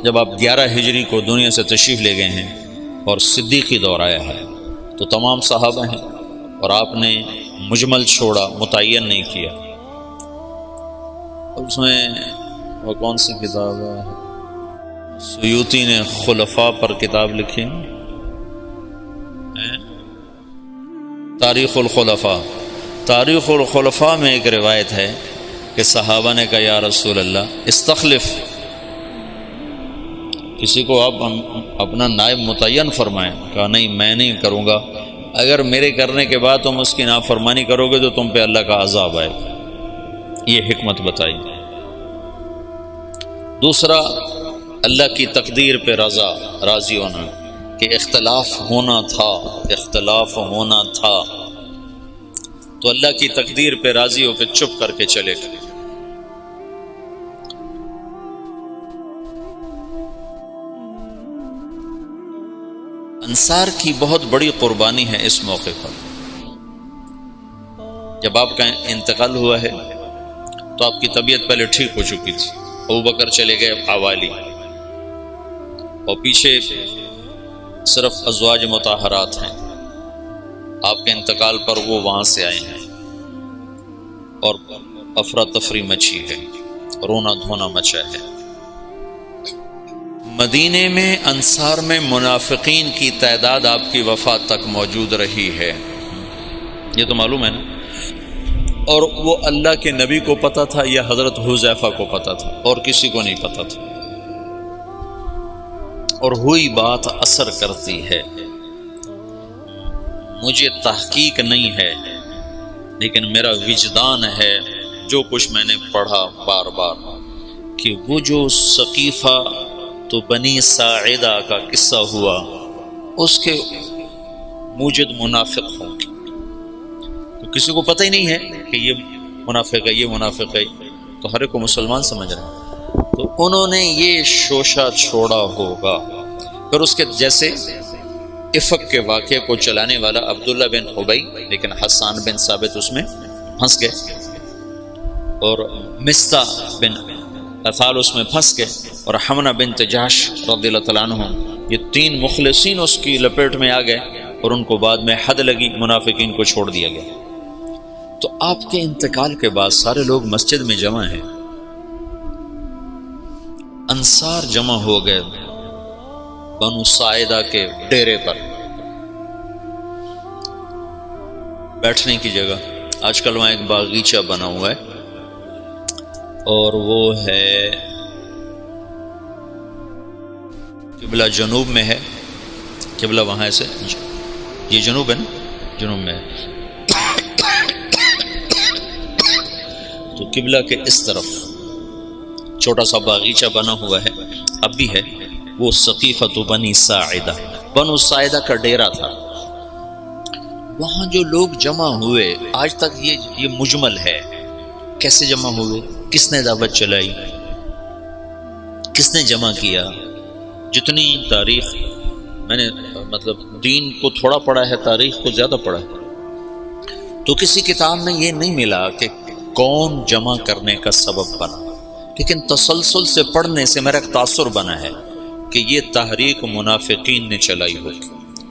جب آپ 11 ہجری کو دنیا سے تشریف لے گئے ہیں اور صدیقی دور آیا ہے تو تمام صحابہ ہیں اور آپ نے مجمل چھوڑا، متعین نہیں کیا۔ اس میں وہ کون سی کتاب ہے؟ سیوطی نے خلفاء پر کتاب لکھی، تاریخ الخلفاء۔ تاریخ الخلفاء میں ایک روایت ہے کہ صحابہ نے کہا یا رسول اللہ استخلف، کسی کو آپ اپنا نائب متعین فرمائیں۔ کہا نہیں، میں نہیں کروں گا، اگر میرے کرنے کے بعد تم اس کی نافرمانی کرو گے تو تم پہ اللہ کا عذاب آئے گا۔ یہ حکمت بتائی۔ دوسرا، اللہ کی تقدیر پہ راضی ہونا کہ اختلاف ہونا تھا تو اللہ کی تقدیر پہ راضی ہو کے چپ کر کے چلے گا۔ انصار کی بہت بڑی قربانی ہے اس موقع پر۔ جب آپ کا انتقال ہوا ہے تو آپ کی طبیعت پہلے ٹھیک ہو چکی تھی، ابوبکر چلے گئے حوالی، اور پیچھے صرف ازواج مطہرات ہیں۔ آپ کے انتقال پر وہ وہاں سے آئے ہیں اور افراتفری مچی ہے، رونا دھونا مچا ہے۔ مدینے میں انصار میں منافقین کی تعداد آپ کی وفات تک موجود رہی ہے، یہ تو معلوم ہے نا۔ اور وہ اللہ کے نبی کو پتہ تھا یا حضرت حذیفہ کو پتہ تھا، اور کسی کو نہیں پتہ تھا۔ اور ہوئی بات اثر کرتی ہے۔ مجھے تحقیق نہیں ہے لیکن میرا وجدان ہے، جو کچھ میں نے پڑھا بار بار، کہ وہ جو سقیفہ تو بنی ساعدہ کا قصہ ہوا، اس کے موجد منافق ہوں گے، تو کسی کو پتہ ہی نہیں ہے کہ یہ منافق ہے، یہ منافق ہے، تو ہر ایک کو مسلمان سمجھ رہے ہیں، تو انہوں نے یہ شوشہ چھوڑا ہوگا۔ پھر اس کے جیسے افق کے واقعے کو چلانے والا عبداللہ بن ابی، لیکن حسان بن ثابت اس میں پھنس گئے، اور مصطح بن اثال اس میں پھنس گئے، اور حمنہ بنت جحش رضی اللہ تعالیٰ عنہ، یہ 3 مخلصین اس کی لپیٹ میں آ گئے، اور ان کو بعد میں حد لگی، منافقین کو چھوڑ دیا گیا۔ تو آپ کے انتقال کے بعد سارے لوگ مسجد میں جمع ہیں، انصار جمع ہو گئے بنو ساعدہ کے ڈیرے پر، بیٹھنے کی جگہ۔ آج کل وہاں ایک باغیچہ بنا ہوا ہے، اور وہ ہے قبلہ جنوب میں ہے، قبلہ وہاں سے یہ جنوب ہے نا، جنوب میں ہے، تو قبلہ کے اس طرف چھوٹا سا باغیچہ بنا ہوا ہے، اب بھی ہے، وہ سقیفۃ بنی ساعدہ، بنو ساعدہ کا ڈیرا تھا۔ وہاں جو لوگ جمع ہوئے، آج تک یہ مجمل ہے، کیسے جمع ہوئے، کس نے دعوت چلائی، کس نے جمع کیا۔ جتنی تاریخ میں نے مطلب دین کو تھوڑا پڑھا ہے، تاریخ کو زیادہ پڑھا ہے، تو کسی کتاب میں یہ نہیں ملا کہ کون جمع کرنے کا سبب بنا، لیکن تسلسل سے پڑھنے سے میرا ایک تاثر بنا ہے کہ یہ تحریک منافقین نے چلائی ہوگی،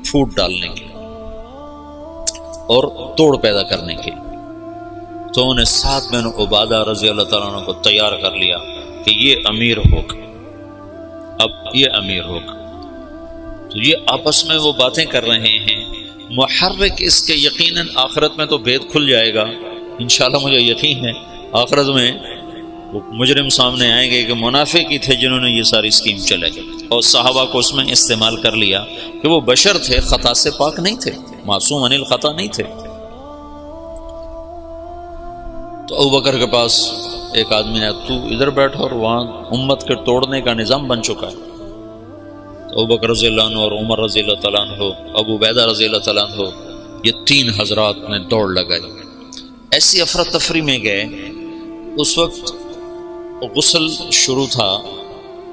پھوٹ ڈالنے کی اور توڑ پیدا کرنے کی۔ تو انہیں سعد بن عبادہ رضی اللہ تعالیٰ عنہ کو تیار کر لیا کہ یہ امیر ہوگا، اب یہ امیر ہوگا۔ تو یہ آپس میں وہ باتیں کر رہے ہیں، محرک اس کے یقیناً آخرت میں تو بھید کھل جائے گا، انشاءاللہ مجھے یقین ہے آخرت میں وہ مجرم سامنے آئیں گے کہ منافق ہی تھے جنہوں نے یہ ساری اسکیم چلائی، اور صحابہ کو اس میں استعمال کر لیا کہ وہ بشر تھے، خطا سے پاک نہیں تھے، معصوم عن الخطا نہیں تھے۔ تو ابوبکر کے پاس ایک آدمی نے، تو ادھر بیٹھا، اور وہاں امت کے توڑنے کا نظام بن چکا ہے۔ تو ابوبکر رضی اللہ عنہ اور عمر رضی اللہ تعالیٰ عنہ، ابو عبیدہ رضی اللہ تعالیٰ عنہ، یہ 3 حضرات نے دوڑ لگائی، ایسی افراتفری میں گئے۔ اس وقت غسل شروع تھا،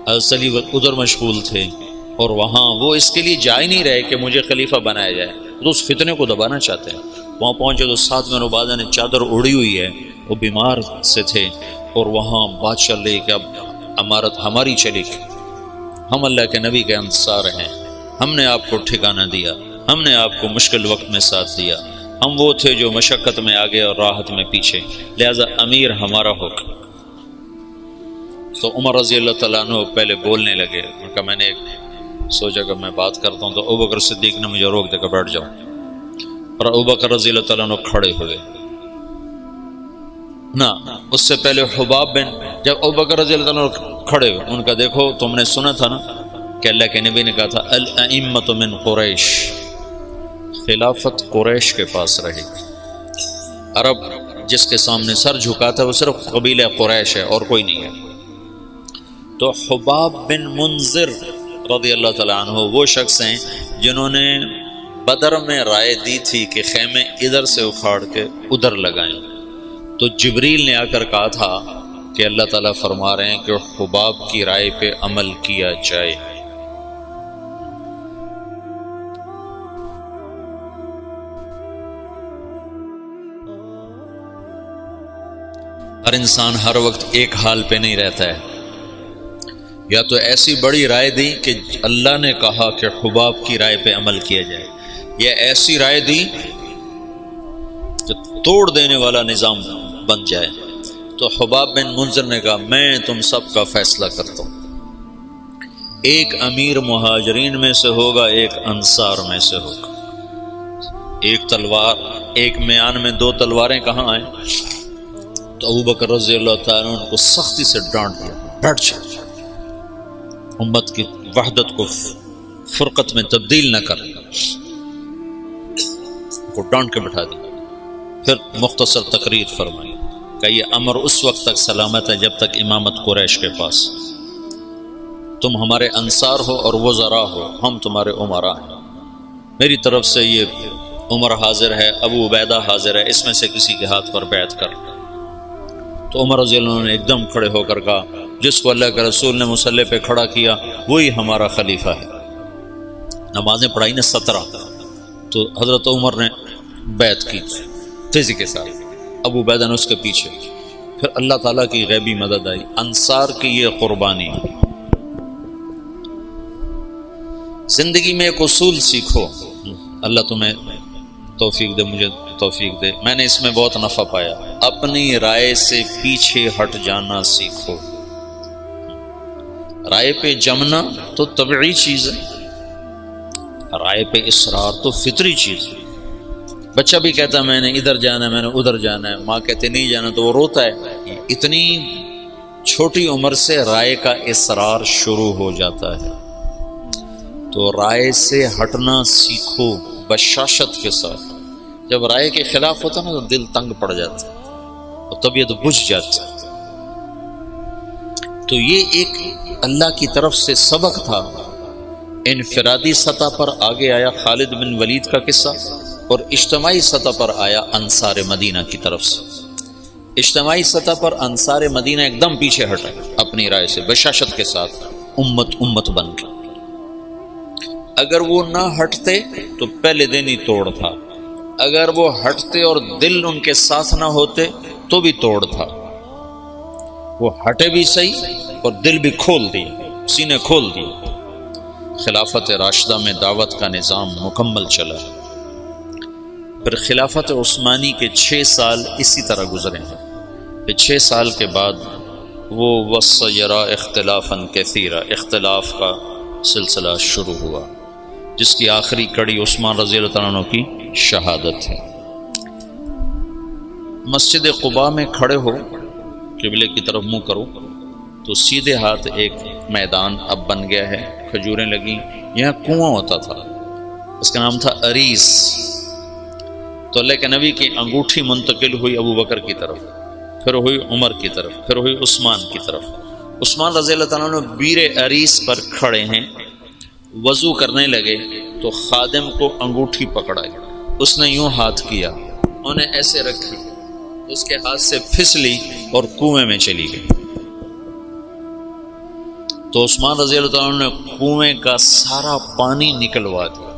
حضرت علی ادھر مشغول تھے، اور وہاں وہ اس کے لیے جا ہی نہیں رہے کہ مجھے خلیفہ بنایا جائے، تو اس فتنے کو دبانا چاہتے ہیں۔ وہاں پہنچے تو سعد بن عبادہ نے چادر اڑی ہوئی ہے، وہ بیمار سے تھے، اور وہاں بات چل رہی کہ اب امارت ہماری چلے گی، ہم اللہ کے نبی کے انصار ہیں، ہم نے آپ کو ٹھکانہ دیا، ہم نے آپ کو مشکل وقت میں ساتھ دیا، ہم وہ تھے جو مشقت میں آگے اور راحت میں پیچھے، لہذا امیر ہمارا ہوگا۔ تو عمر رضی اللہ تعالیٰ عنہ پہلے بولنے لگے، ان کا میں نے سوچا کہ میں بات کرتا ہوں تو ابوبکر صدیق نے مجھے روک دے کر بیٹھ جاؤں، اور ابوبکر رضی اللہ تعالیٰ عنہ کھڑے ہوئے نہ، اس سے پہلے حباب بن، جب ابوبکر رضی اللہ تعالیٰ عنہ کھڑے ہوئے، ان کا دیکھو تم نے سنا تھا نا کہ اللہ کے نبی نے کہا تھا الائمۃ من قریش، خلافت قریش کے پاس رہے گی، عرب جس کے سامنے سر جھکاتا ہے وہ صرف قبیلہ قریش ہے اور کوئی نہیں ہے۔ تو حباب بن منذر رضی اللہ تعالیٰ عنہ وہ شخص ہیں جنہوں نے بدر میں رائے دی تھی کہ خیمے ادھر سے اکھاڑ کے ادھر لگائیں، تو جبریل نے آ کر کہا تھا کہ اللہ تعالیٰ فرما رہے ہیں کہ حباب کی رائے پہ عمل کیا جائے۔ ہر انسان ہر وقت ایک حال پہ نہیں رہتا ہے، یا تو ایسی بڑی رائے دی کہ اللہ نے کہا کہ حباب کی رائے پہ عمل کیا جائے، یا ایسی رائے دی کہ توڑ دینے والا نظام بن جائے۔ تو حباب بن منذر نے کہا میں تم سب کا فیصلہ کرتا ہوں، ایک امیر مہاجرین میں سے ہوگا، ایک انصار میں سے ہوگا، ایک تلوار، ایک میان میں دو تلواریں کہاں آئیں؟ تو ابوبکر رضی اللہ تعالیٰ عنہ کو سختی سے ڈانٹ دیا، بیٹھ جا، امت کی وحدت کو فرقت میں تبدیل نہ کر، کو ڈانٹ کے بٹھا دیا۔ پھر مختصر تقریر فرمائی کہ یہ امر اس وقت تک سلامت ہے جب تک امامت قریش کے پاس، تم ہمارے انصار ہو اور وزراء ہو، ہم تمہارے امراء ہیں، میری طرف سے یہ عمر حاضر ہے، ابو عبیدہ حاضر ہے، اس میں سے کسی کے ہاتھ پر بیعت کر۔ تو عمر رضی اللہ عنہ نے ایک دم کھڑے ہو کر کہا جس کو اللہ کے رسول نے مصلی پہ کھڑا کیا وہی ہمارا خلیفہ ہے۔ نمازیں پڑھائی نے 17، تو حضرت عمر نے بیعت کی تیزی کے ساتھ، ابو عبیدہ نے اس کے پیچھے، پھر اللہ تعالیٰ کی غیبی مدد آئی، انصار کی یہ قربانی۔ زندگی میں ایک اصول سیکھو، اللہ تمہیں توفیق دے، مجھے توفیق دے، میں نے اس میں بہت نفع پایا، اپنی رائے سے پیچھے ہٹ جانا سیکھو۔ رائے پہ جمنا تو طبعی چیز ہے، رائے پہ اصرار تو فطری چیز ہے۔ بچہ بھی کہتا ہے میں نے ادھر جانا ہے، میں نے ادھر جانا ہے، ماں کہتے نہیں جانا تو وہ روتا ہے۔ اتنی چھوٹی عمر سے رائے کا اصرار شروع ہو جاتا ہے، تو رائے سے ہٹنا سیکھو بشاشت کے ساتھ۔ جب رائے کے خلاف ہوتا نا تو دل تنگ پڑ جاتا ہے اور طبیعت بجھ جاتی ہے۔ تو یہ ایک اللہ کی طرف سے سبق تھا۔ انفرادی سطح پر آگے آیا خالد بن ولید کا قصہ، اور اجتماعی سطح پر آیا انصار مدینہ کی طرف سے۔ اجتماعی سطح پر انصار مدینہ ایک دم پیچھے ہٹا اپنی رائے سے بشاشت کے ساتھ، امت بن کے۔ اگر وہ نہ ہٹتے تو پہلے دن ہی توڑ تھا، اگر وہ ہٹتے اور دل ان کے ساتھ نہ ہوتے تو بھی توڑ تھا۔ وہ ہٹے بھی صحیح اور دل بھی کھول دیے، سینے کھول دیے۔ خلافت راشدہ میں دعوت کا نظام مکمل چلا۔ پھر خلافت عثمانی کے 6 سال اسی طرح گزرے ہیں۔ پھر 6 سال کے بعد وہ وَسَيَرَا اختلافاً كَثِيرًا، اختلاف کا سلسلہ شروع ہوا، جس کی آخری کڑی عثمان رضی اللہ تعالیٰ عنہ کی شہادت ہے۔ مسجد قباء میں کھڑے ہو، قبلے کی طرف منہ کرو تو سیدھے ہاتھ ایک میدان اب بن گیا ہے، کھجوریں لگیں، یہاں کنواں ہوتا تھا، اس کا نام تھا اریس۔ تو اللہ کے نبی کی انگوٹھی منتقل ہوئی ابو بکر کی طرف، پھر ہوئی عمر کی طرف، پھر ہوئی عثمان کی طرف۔ عثمان رضی اللہ تعالیٰ عنہ بیر اریس پر کھڑے ہیں، وضو کرنے لگے تو خادم کو انگوٹھی پکڑائی، اس نے یوں ہاتھ کیا، انہیں ایسے رکھی، اس کے ہاتھ سے پھسلی اور کنویں میں چلی گئی۔ تو عثمان رضی اللہ تعالیٰ عنہ نے کنویں کا سارا پانی نکلوا دیا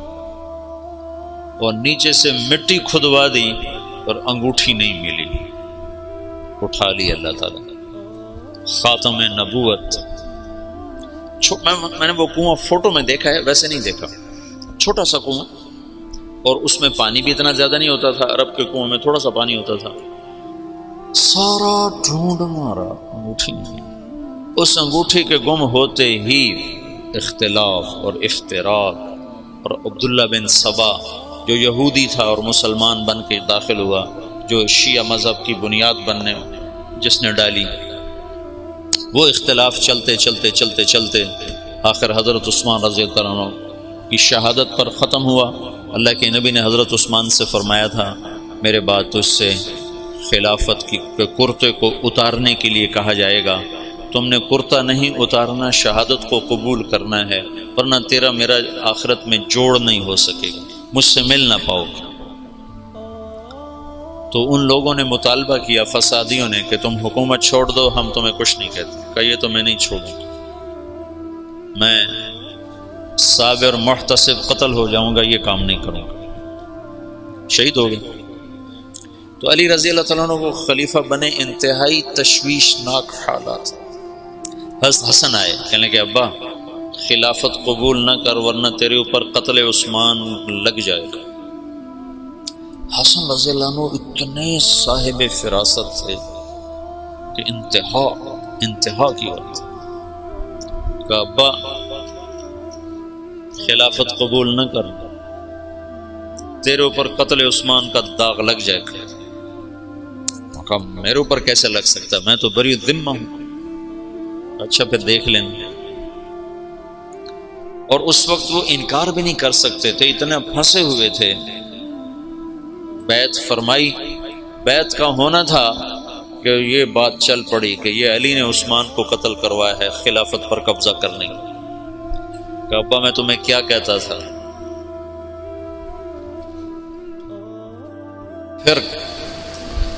اور نیچے سے مٹی کھدوا دی، اور انگوٹھی نہیں ملی، اٹھا لی اللہ تعالیٰ۔ خاتم نبوت میں نے وہ کنواں فوٹو میں دیکھا ہے، ویسے نہیں دیکھا، چھوٹا سا کنواں، اور اس میں پانی بھی اتنا زیادہ نہیں ہوتا تھا، عرب کے کنویں میں تھوڑا سا پانی ہوتا تھا۔ سارا ڈھونڈ مارا، انگوٹھی نہیں۔ اس انگوٹھی کے گم ہوتے ہی اختلاف اور افتراق، اور عبداللہ بن سبا جو یہودی تھا اور مسلمان بن کے داخل ہوا، جو شیعہ مذہب کی بنیاد بننے جس نے ڈالی، وہ اختلاف چلتے چلتے چلتے چلتے آخر حضرت عثمان رضی اللہ عنہ کی شہادت پر ختم ہوا۔ اللہ کے نبی نے حضرت عثمان سے فرمایا تھا، میرے بعد تجھ سے خلافت کی کرتے کو اتارنے کے لیے کہا جائے گا، تم نے کرتا نہیں اتارنا، شہادت کو قبول کرنا ہے، ورنہ تیرا میرا آخرت میں جوڑ نہیں ہو سکے گا، مجھ سے مل نہ پاؤ گے۔ تو ان لوگوں نے مطالبہ کیا، فسادیوں نے، کہ تم حکومت چھوڑ دو، ہم تمہیں کچھ نہیں کہتے۔ کہا یہ تو میں نہیں چھوڑوں گا، میں صابر محتسب قتل ہو جاؤں گا، یہ کام نہیں کروں گا۔ شہید ہو گئے۔ تو علی رضی اللہ تعالیٰ عنہ کو خلیفہ بنے، انتہائی تشویشناک حالات۔ حسن آئے، کہنے کہ ابا خلافت قبول نہ کر ورنہ تیرے اوپر قتل عثمان لگ جائے گا۔ حسن رضی اللہ عنہ اتنے صاحب فراست تھے کہ انتہا کی بات۔ کہ ابا خلافت قبول نہ کر، تیرے اوپر قتل عثمان کا داغ لگ جائے گا۔ کہا میرے اوپر کیسے لگ سکتا، میں تو بری ذمہ ہوں۔ اچھا پھر دیکھ لیں۔ اور اس وقت وہ انکار بھی نہیں کر سکتے تھے، اتنے پھنسے ہوئے تھے۔ بیعت فرمائی، بیعت کا ہونا تھا کہ یہ بات چل پڑی کہ یہ علی نے عثمان کو قتل کروایا ہے خلافت پر قبضہ کرنے کی۔ کہ ابا میں تمہیں کیا کہتا تھا۔ پھر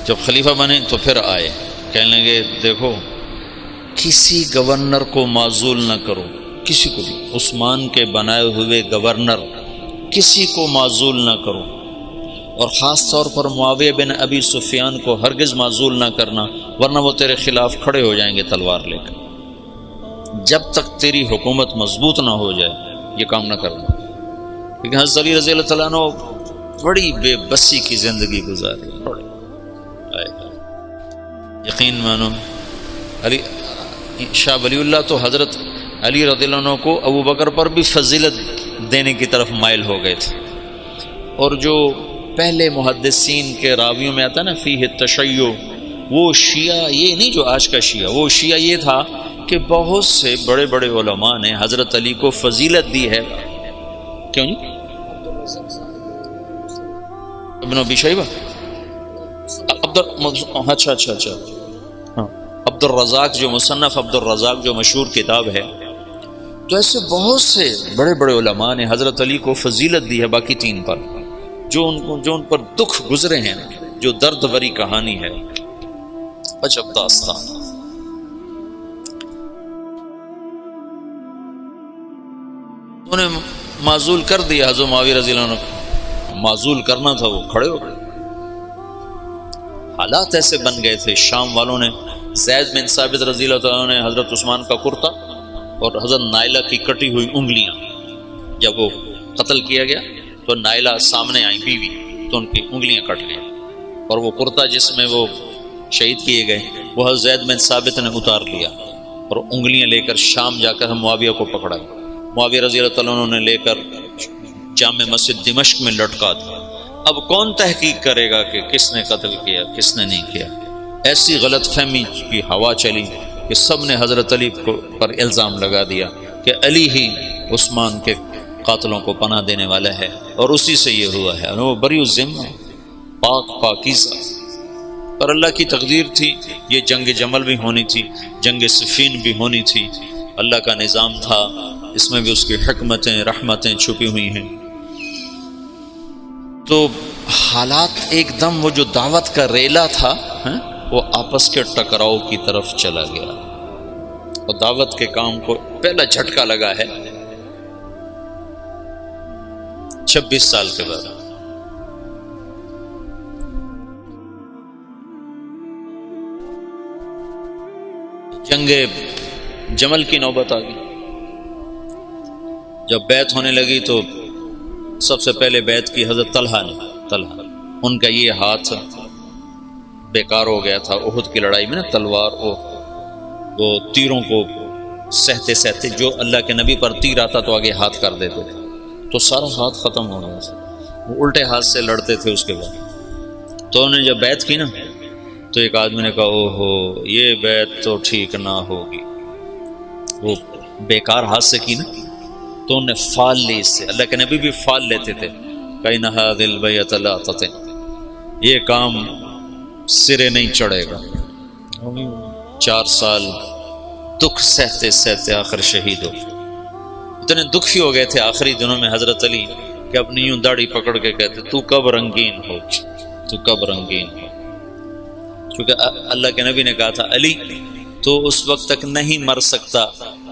جب خلیفہ بنے تو پھر آئے، کہنے لگے دیکھو کسی گورنر کو معزول نہ کرو، کسی کو بھی، عثمان کے بنائے ہوئے گورنر کسی کو معزول نہ کرو، اور خاص طور پر معاویہ بن ابی سفیان کو ہرگز معزول نہ کرنا، ورنہ وہ تیرے خلاف کھڑے ہو جائیں گے تلوار لے کر۔ جب تک تیری حکومت مضبوط نہ ہو جائے یہ کام نہ کرنا۔ لیکن حضرت علی رضی اللہ تعالیٰ عنہ بڑی بے بسی کی زندگی گزاری۔ یقین مانو علی شاہ ولی اللہ تو حضرت علی رضی اللہ عنہ کو ابو بکر پر بھی فضیلت دینے کی طرف مائل ہو گئے تھے۔ اور جو پہلے محدثین کے راویوں میں آتا ہے نا فیہ تشیع، وہ شیعہ یہ نہیں جو آج کا شیعہ، وہ شیعہ یہ تھا کہ بہت سے بڑے بڑے علماء نے حضرت علی کو فضیلت دی ہے۔ کیوں نہیں؟ ابن ابی شیبہ، اچھا ہاں، عبد الرزاق جو مصنف عبد الرزاق جو مشہور کتاب ہے، تو ایسے بہت سے بڑے بڑے علماء نے حضرت علی کو فضیلت دی ہے باقی تین پر، جو ان پر دکھ گزرے ہیں، جو درد بری کہانی ہے، عجب داستان۔ انہوں نے معزول کر دیا حضرت معاویہ رضی اللہ عنہ کو، معزول کرنا تھا، وہ کھڑے ہو گئے۔ حالات ایسے بن گئے تھے، شام والوں نے زید بن ثابت رضی اللہ عنہ نے حضرت عثمان کا کرتا اور حضرت نائلہ کی کٹی ہوئی انگلیاں، جب وہ قتل کیا گیا تو نائلہ سامنے آئی بیوی، تو ان کی انگلیاں کٹ گئیں، اور وہ کرتا جس میں وہ شہید کیے گئے وہ حضرت زید بن ثابت نے اتار لیا، اور انگلیاں لے کر شام جا کر معاویہ کو پکڑا۔ معاویہ رضی اللہ عنہ نے لے کر جامع مسجد دمشق میں لٹکا دیا۔ اب کون تحقیق کرے گا کہ کس نے قتل کیا کس نے نہیں کیا؟ ایسی غلط فہمی کی ہوا چلی کہ سب نے حضرت علی پر الزام لگا دیا کہ علی ہی عثمان کے قاتلوں کو پناہ دینے والا ہے، اور اسی سے یہ ہوا ہے۔ وہ بری الذمہ، پاکیزہ، پر اللہ کی تقدیر تھی، یہ جنگ جمل بھی ہونی تھی، جنگ صفین بھی ہونی تھی، اللہ کا نظام تھا، اس میں بھی اس کی حکمتیں رحمتیں چھپی ہوئی ہیں۔ تو حالات ایک دم وہ جو دعوت کا ریلا تھا وہ آپس کے ٹکراؤ کی طرف چلا گیا، اور دعوت کے کام کو پہلا جھٹکا لگا ہے 26 سال کے بعد۔ جنگ جمل کی نوبت آ گئی، جب بیعت ہونے لگی تو سب سے پہلے بیعت کی حضرت طلحہ نے. طلحہ ان کا یہ ہاتھ بیکار ہو گیا تھا احد کی لڑائی میں نا، تلوار وہ تیروں کو سہتے سہتے جو اللہ کے نبی پر تیر آتا تو آگے ہاتھ کر دیتے تھے، تو سارا ہاتھ ختم ہو گیا. وہ الٹے ہاتھ سے لڑتے تھے. اس کے بعد تو انہوں نے جب بیعت کی نا تو ایک آدمی نے کہا او ہو یہ بیعت تو ٹھیک نہ ہوگی، وہ بیکار ہاتھ سے کی نا. تو انہوں نے فال لی اس سے. اللہ کے نبی بھی فال لیتے تھے. کہیں نہ دل بیت اللہ تطن، یہ کام سرے نہیں چڑھے گا. 4 سال دکھ سہتے سہتے آخر شہید ہو. اتنے دکھی ہو گئے تھے آخری دنوں میں حضرت علی کہ اپنی یوں داڑھی پکڑ کے کہتے تو کب رنگین ہو، تو کب رنگین ہو. کیونکہ اللہ کے نبی نے کہا تھا علی تو اس وقت تک نہیں مر سکتا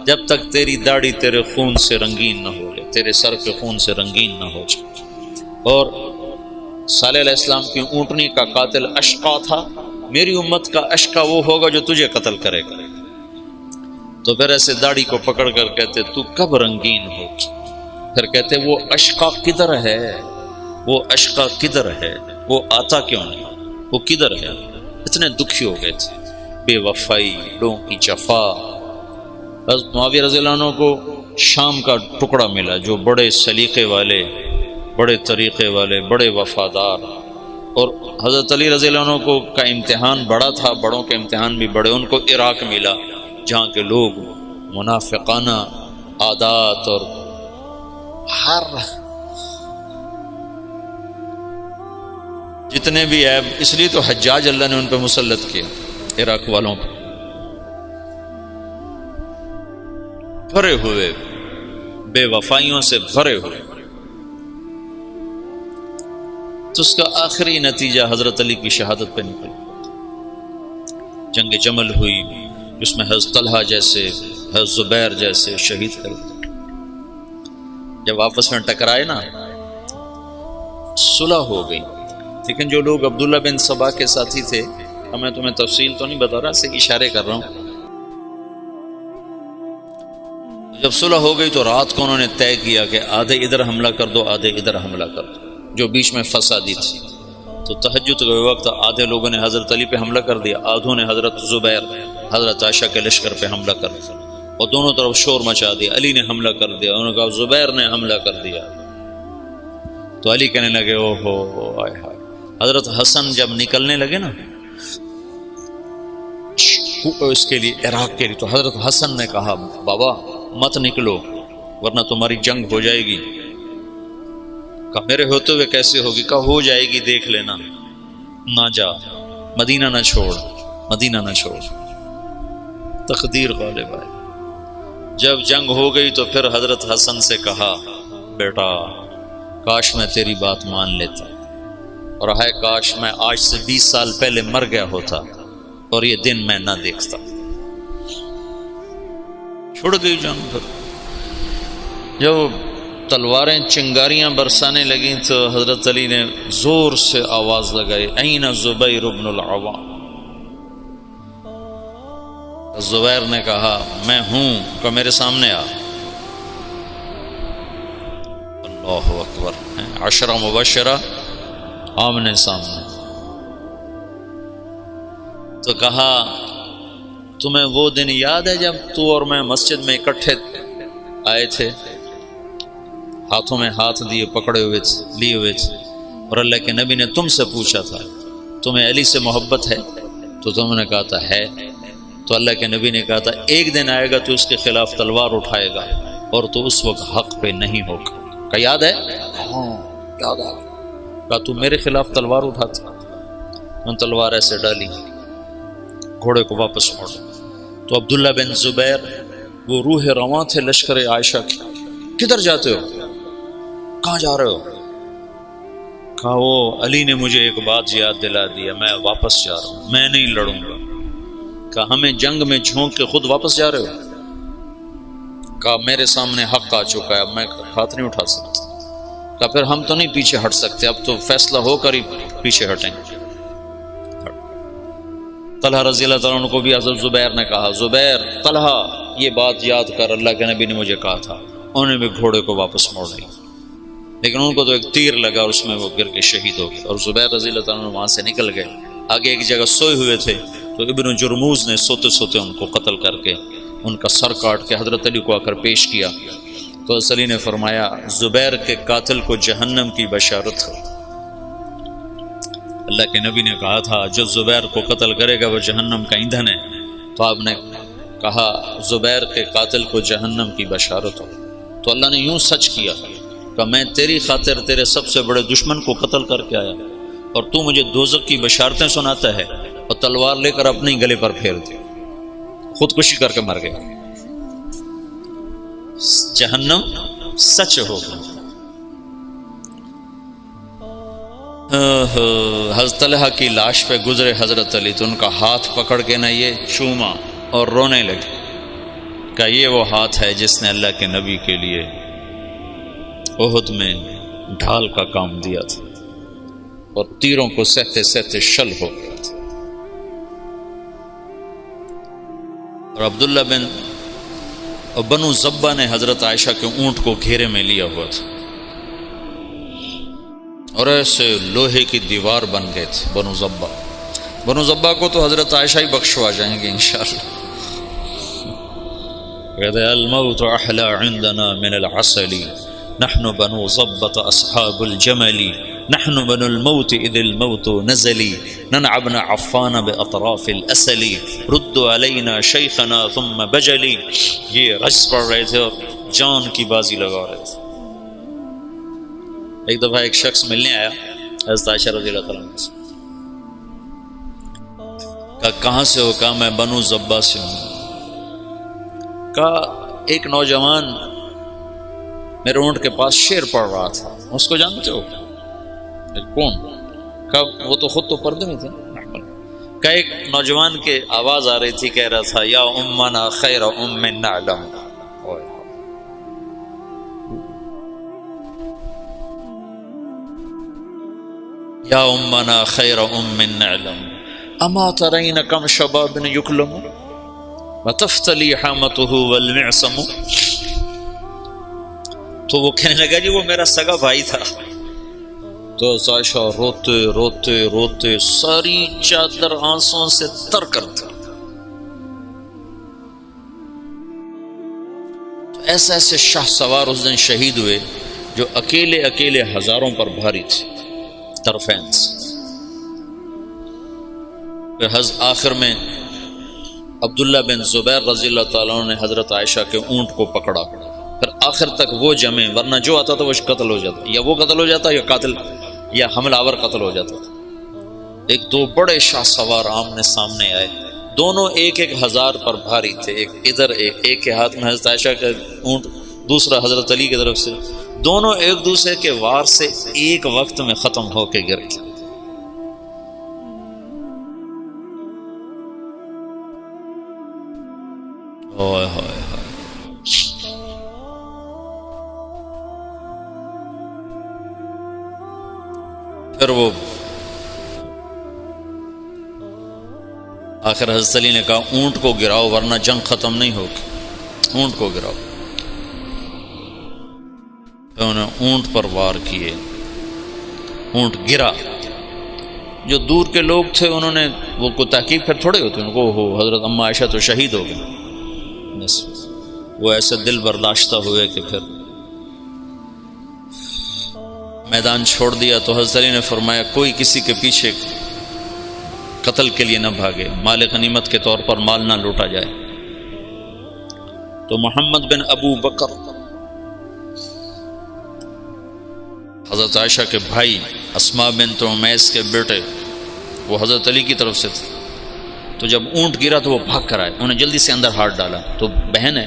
جب تک تیری داڑھی تیرے خون سے رنگین نہ ہو جائے، تیرے سر کے خون سے رنگین نہ ہو جائے. اور صالح علیہ السلام کی اونٹنی کا قاتل اشقا تھا، میری امت کا اشقا وہ ہوگا جو تجھے قتل کرے گا. تو پھر ایسے داڑھی کو پکڑ کر کہتے تو کب رنگین ہو. پھر کہتے وہ اشقا کدھر ہے، وہ اشقا کدھر ہے، وہ آتا کیوں نہیں، وہ کدھر ہے. اتنے دکھی ہو گئے تھے. بے وفائی، لوگوں کی جفا. حضرت معاویہ رضی اللہ عنہ کو شام کا ٹکڑا ملا جو بڑے سلیقے والے، بڑے طریقے والے، بڑے وفادار. اور حضرت علی رضی اللہ عنہ کو کا امتحان بڑا تھا، بڑوں کے امتحان بھی بڑے. ان کو عراق ملا جہاں کے لوگ منافقانہ عادات اور ہر جتنے بھی عیب، اس لیے تو حجاج اللہ نے ان پہ مسلط کیا، عراق والوں پہ. بھرے ہوئے بے وفائیوں سے بھرے ہوئے. تو اس کا آخری نتیجہ حضرت علی کی شہادت پہ نکلا. جنگ جمل ہوئی جس میں حضرت طلحہ جیسے، حضرت زبیر جیسے شہید کر دیے. جب آپس میں ٹکرائے نا صلح ہو گئی. لیکن جو لوگ عبداللہ بن سبا کے ساتھی تھے، میں تمہیں تفصیل تو نہیں بتا رہا، صرف اشارے کر رہا ہوں. جب صلح ہو گئی تو رات کو انہوں نے طے کیا کہ آدھے ادھر حملہ کر دو، آدھے ادھر حملہ کر دو، جو بیچ میں فسادی تھی. تو تہجد کے وقت آدھے لوگوں نے حضرت علی پہ حملہ کر دیا، آدھوں نے حضرت زبیر، حضرت عائشہ کے لشکر پہ حملہ کر دیا اور دونوں طرف شور مچا دیا. علی نے حملہ کر دیا، انہوں نے کہا زبیر نے حملہ کر دیا. تو علی کہنے لگے او ہو آئے ہائے. حضرت حسن جب نکلنے لگے نا اس کے لیے، عراق کے لیے، تو حضرت حسن نے کہا بابا مت نکلو ورنہ تمہاری جنگ ہو جائے گی. کہا میرے ہوتے ہوئے کیسے ہوگی؟ کہا ہو جائے گی دیکھ لینا، نہ جا، مدینہ نہ چھوڑ، مدینہ نہ چھوڑ. تقدیر غالب آئی. جب جنگ ہو گئی تو پھر حضرت حسن سے کہا بیٹا کاش میں تیری بات مان لیتا، اور ہے کاش میں آج سے 20 سال پہلے مر گیا ہوتا اور یہ دن میں نہ دیکھتا. چھوڑ گئی جنگ. پھر جب تلواریں چنگاریاں برسانے لگیں تو حضرت علی نے زور سے آواز لگائی این زبیر بن العوام. زبیر نے کہا میں ہوں، کہ میرے سامنے آ. اللہ اکبر، 10 مبشرہ آمنے سامنے. تو کہا تمہیں وہ دن یاد ہے جب تو اور میں مسجد میں اکٹھے آئے تھے، ہاتھوں میں ہاتھ دیے پکڑے ہوئے لیے ہوئے تھے، اور اللہ کے نبی نے تم سے پوچھا تھا تمہیں علی سے محبت ہے؟ تو تم نے کہا تھا ہے. تو اللہ کے نبی نے کہا تھا ایک دن آئے گا تو اس کے خلاف تلوار اٹھائے گا اور تو اس وقت حق پہ نہیں ہوگا. کہا یاد ہے؟ ہاں یاد آ گیا. کہا تو میرے خلاف تلوار اٹھاتا. میں تلوار ایسے ڈالی، گھوڑے کو واپس موڑا. تو عبداللہ بن زبیر وہ روح رواں تھے لشکر عائشہ کی. کدھر جاتے ہو؟ کہاں جا رہے ہو؟ کہا وہ علی نے مجھے ایک بات یاد دلا دیا، میں واپس جا رہا ہوں، میں نہیں لڑوں گا. کہا ہمیں جنگ میں جھونک کے خود واپس جا رہے ہو؟ کہا میرے سامنے حق آ چکا ہے، اب میں ہاتھ نہیں اٹھا سکتا. کہا پھر ہم تو نہیں پیچھے ہٹ سکتے، اب تو فیصلہ ہو کر ہی پیچھے ہٹیں گے. طلحہ رضی اللہ تعالیٰ عنہ کو بھی حضرت زبیر نے کہا زبیر طلحہ یہ بات یاد کر، اللہ کے نبی نے مجھے کہا تھا انہیں بھی گھوڑے کو واپس موڑ لیا، لیکن ان کو تو ایک تیر لگا اور اس میں وہ گر کے شہید ہو گئے، اور زبیر رضی اللہ تعالیٰ عنہ وہاں سے نکل گئے۔ آگے ایک جگہ سوئے ہوئے تھے تو ابن جرموز نے سوتے سوتے ان کو قتل کر کے ان کا سر کاٹ کے حضرت علی کو آ کر پیش کیا، تو حضرت علی نے فرمایا زبیر کے قاتل کو جہنم کی بشارت ہو۔ اللہ کے نبی نے کہا تھا جو زبیر کو قتل کرے گا وہ جہنم کا ایندھن ہے، تو آپ نے کہا زبیر کے قاتل کو جہنم کی بشارت ہو، تو اللہ نے یوں سچ کیا کہ میں تیری خاطر تیرے سب سے بڑے دشمن کو قتل کر کے آیا اور تو مجھے دوزخ کی بشارتیں سناتا ہے، اور تلوار لے کر اپنے گلے پر پھیر دی، خودکشی کر کے مر گیا۔ جہنم سچ ہوگا۔ حضرت طلحہ کی لاش پہ گزرے حضرت علی تو ان کا ہاتھ پکڑ کے نہ یہ چوما اور رونے لگے کہ یہ وہ ہاتھ ہے جس نے اللہ کے نبی کے لیے احد میں ڈھال کا کام دیا تھا اور تیروں کو سہتے سہتے شل ہو گیا تھا۔ اور عبداللہ بنو زبہ نے حضرت عائشہ کے اونٹ کو گھیرے میں لیا ہوا تھا اور ایسے لوہے کی دیوار بن گئے تھے بنو زبہ کو تو حضرت عائشہ ہی بخشوا جائیں گے انشاءاللہ۔ کہتے الموت احلی عندنا من العسل نحن بنو ضبۃ اصحاب الجمل نحن بنو الموت اذ الموت نزلی ننعبن عفان باطراف الاسل رد علینا شیخنا ثم بجلی۔ یہ رجز پڑھ رہے تھے اور جان کی بازی لگا رہے تھے۔ ایک دفعہ ایک شخص ملنے آیا حضرت عائشہ رضی اللہ تعالیٰ عنہ سے، کہا کہاں سے ہو؟ کہا میں بنو زبہ سے ہوں۔ کہا ایک نوجوان میرے اونٹ کے پاس شعر پڑھ رہا تھا، اس کو جانتے ہو؟ کون؟ کہا وہ تو خود تو پردے میں تھے۔ کہا ایک نوجوان کے آواز آ رہی تھی، کہہ رہا تھا یا امنا خیر ام نعلم، یا امنا خیر ام نعلم اما ترین کم شباب یکلم وتفتلی حامته والمعصم۔ تو وہ کہنے لگا جی وہ میرا سگا بھائی تھا۔ تو عائشہ روتے روتے روتے ساری چادر آنسوں سے تر کر دی۔ ایسے ایسے شاہ سوار اس دن شہید ہوئے جو اکیلے اکیلے ہزاروں پر بھاری تھے طرفین سے۔ آخر میں عبداللہ بن زبیر رضی اللہ تعالیٰ عنہ نے حضرت عائشہ کے اونٹ کو پکڑا، پھر آخر تک وہ جمے، ورنہ جو آتا تھا وہ قتل ہو جاتا، یا وہ قتل ہو جاتا یا قاتل یا حملہ آور قتل ہو جاتا تھا۔ ایک دو بڑے شاہ سوار آمنے سامنے آئے، دونوں ایک ایک ہزار پر بھاری تھے، ایک ادھر ایک کے ہاتھ میں حضرت عائشہ کا اونٹ، دوسرا حضرت علی کی طرف سے، دونوں ایک دوسرے کے وار سے ایک وقت میں ختم ہو کے گر گئے۔ اوئے ہوئے ہوئے۔ پھر وہ آخر حضرت علی نے کہا اونٹ کو گراؤ ورنہ جنگ ختم نہیں ہوگی، اونٹ کو گراؤ۔ انہوں نے اونٹ پر وار کیے، اونٹ گرا۔ جو دور کے لوگ تھے انہوں نے وہ کو تحقیق پھر تھوڑے ہوتے ان کو ہو حضرت اما عائشہ تو شہید ہو گئی، بس وہ ایسے دل برداشتہ ہوئے کہ پھر میدان چھوڑ دیا۔ تو حضرت علی نے فرمایا کوئی کسی کے پیچھے قتل کے لیے نہ بھاگے، مال غنیمت کے طور پر مال نہ لوٹا جائے۔ تو محمد بن ابو بکر حضرت عائشہ کے بھائی، اسماء بنت عمیس کے بیٹے، وہ حضرت علی کی طرف سے تھے۔ تو جب اونٹ گرا تو وہ بھاگ کر آئے، انہیں جلدی سے اندر ہاتھ ڈالا۔ تو بہن ہے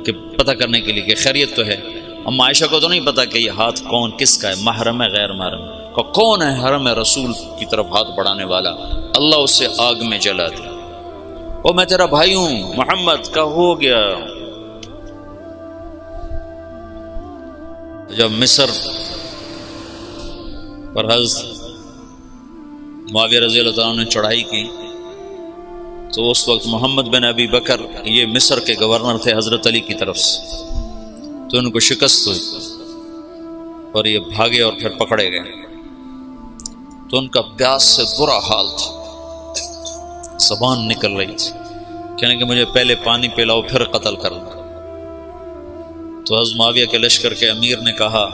کہ پتہ کرنے کے لیے کہ خیریت تو ہے۔ اما عائشہ کو تو نہیں پتا کہ یہ ہاتھ کون کس کا ہے، محرم ہے غیر محرم ہے، کون ہے حرم رسول کی طرف ہاتھ بڑھانے والا، اللہ اسے آگ میں جلا دے۔ او میں تیرا بھائی ہوں محمد کا ہو گیا۔ جب مصر پر حضرت معاویہ رضی اللہ تعالیٰ نے چڑھائی کی تو اس وقت محمد بن ابی بکر یہ مصر کے گورنر تھے حضرت علی کی طرف سے۔ تو ان کو شکست ہوئی اور یہ بھاگے اور پھر پکڑے گئے. تو ان کا پیاس سے برا حال تھا، زبان نکل رہی تھی، کہنے کہ مجھے پہلے پانی پلاؤ پھر قتل کرنا. تو حضرت معاویہ کے لشکر کے امیر نے کہا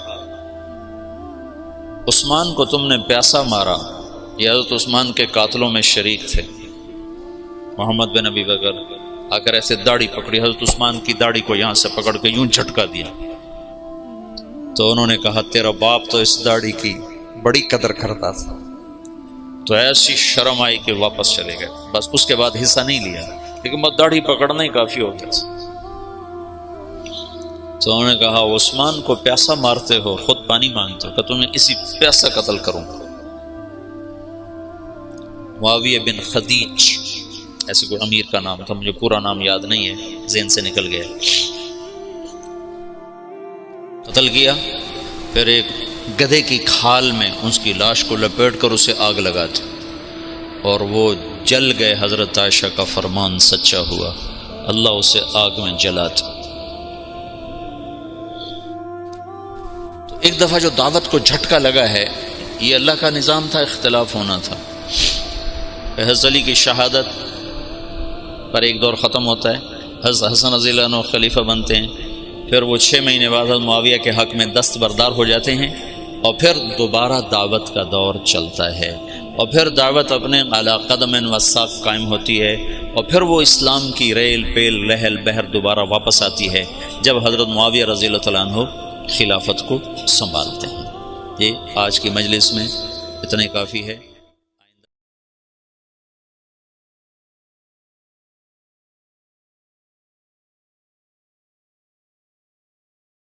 عثمان کو تم نے پیاسا مارا، یہ حضرت عثمان کے قاتلوں میں شریک تھے. محمد بن ابی بکر آ کر ایسے داڑھی پکڑی، حضرت عثمان کی داڑھی کو یہاں سے پکڑ کے یوں جھٹکا دیا. تو انہوں نے کہا تیرا باپ تو اس داڑھی کی بڑی قدر کرتا تھا. تو ایسی شرم آئی کہ واپس چلے گئے، بس اس کے بعد حصہ نہیں لیا، لیکن بس داڑھی پکڑنا ہی کافی ہو گیا تھا. تو انہوں نے کہا عثمان کو پیاسا مارتے ہو، خود پانی مانگتے ہو، کہ تمہیں اسی پیاسا قتل کروں. معاویہ بن خدیج ایسے کوئی امیر کا نام تھا، مجھے پورا نام یاد نہیں ہے، ذہن سے نکل گیا. قتل کیا، پھر ایک گدھے کی کھال میں اس کی لاش کو لپیٹ کر اسے آگ لگا دی اور وہ جل گئے. حضرت عائشہ کا فرمان سچا ہوا، اللہ اسے آگ میں جلا دی. تو ایک دفعہ جو دعوت کو جھٹکا لگا ہے، یہ اللہ کا نظام تھا، اختلاف ہونا تھا. حضرت علی کی شہادت پر ایک دور ختم ہوتا ہے، حضرت حسن رضی اللہ عنہ خلیفہ بنتے ہیں، پھر وہ 6 مہینے بعد حضرت معاویہ کے حق میں دستبردار ہو جاتے ہیں، اور پھر دوبارہ دعوت کا دور چلتا ہے، اور پھر دعوت اپنے علی قدم و ساق قائم ہوتی ہے، اور پھر وہ اسلام کی ریل پیل لہل بہر دوبارہ واپس آتی ہے جب حضرت معاویہ رضی اللہ تعالیٰ عنہ خلافت کو سنبھالتے ہیں. یہ آج کی مجلس میں اتنا ہی کافی ہے.